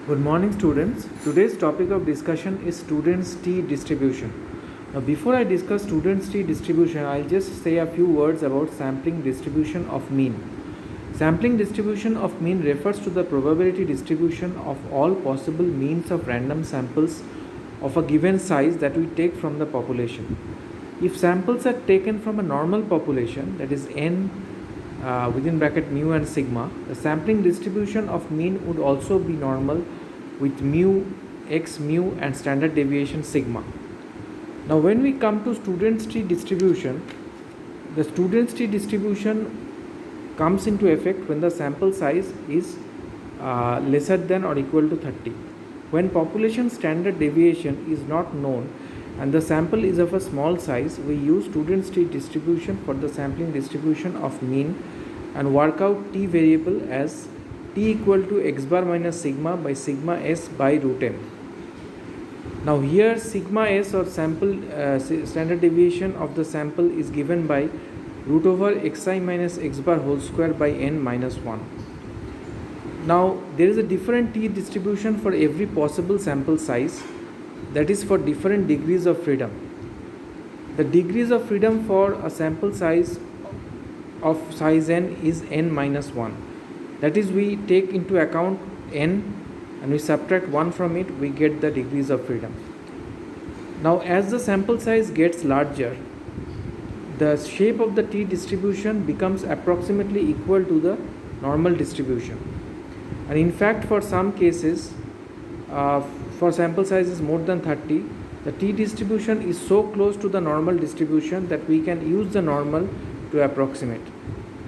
Good morning, students. Today's topic of discussion is students' T distribution. Now, before I discuss students' T distribution, I'll just say a few words about sampling distribution of mean. Sampling distribution of mean refers to the probability distribution of all possible means of random samples of a given size that we take from the population. If samples are taken from a normal population, that is n within bracket mu and sigma, the sampling distribution of mean would also be normal with mu, x mu and standard deviation sigma. Now when we come to students' T distribution, the students' T distribution comes into effect when the sample size is lesser than or equal to 30. When population standard deviation is not known and the sample is of a small size, we use students' T distribution for the sampling distribution of mean and work out T variable as T equal to x bar minus sigma by sigma s by root m. Now here sigma s or sample standard deviation of the sample is given by root over xi minus x bar whole square by n minus 1. Now there is a different T distribution for every possible sample size, that is for different degrees of freedom. The degrees of freedom for a sample size of size n is n minus 1. That is, we take into account n and we subtract 1 from it, we get the degrees of freedom. Now as the sample size gets larger, the shape of the T distribution becomes approximately equal to the normal distribution. And in fact, for some cases, for sample sizes more than 30, the T distribution is so close to the normal distribution that we can use the normal to approximate.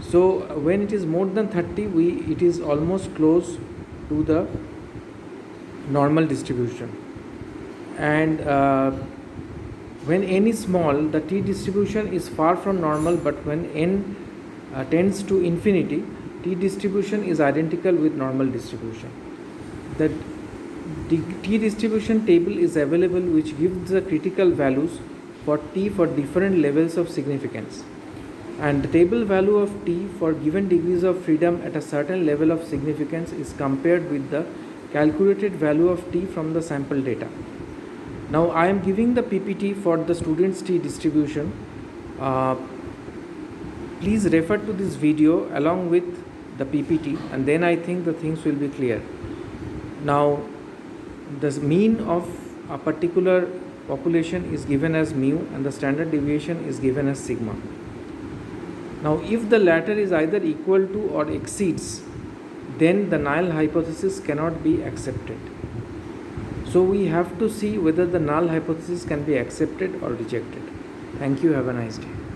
So when it is more than 30, it is almost close to the normal distribution. And when n is small, the T distribution is far from normal, but when n tends to infinity, T distribution is identical with normal distribution. The T distribution table is available, which gives the critical values for T for different levels of significance. And the table value of T for given degrees of freedom at a certain level of significance is compared with the calculated value of T from the sample data. Now I am giving the PPT for the students' T distribution. Please refer to this video along with the PPT, and then I think the things will be clear. Now the mean of a particular population is given as mu and the standard deviation is given as sigma. Now if the latter is either equal to or exceeds, then the null hypothesis cannot be accepted. So we have to see whether the null hypothesis can be accepted or rejected. Thank you. Have a nice day.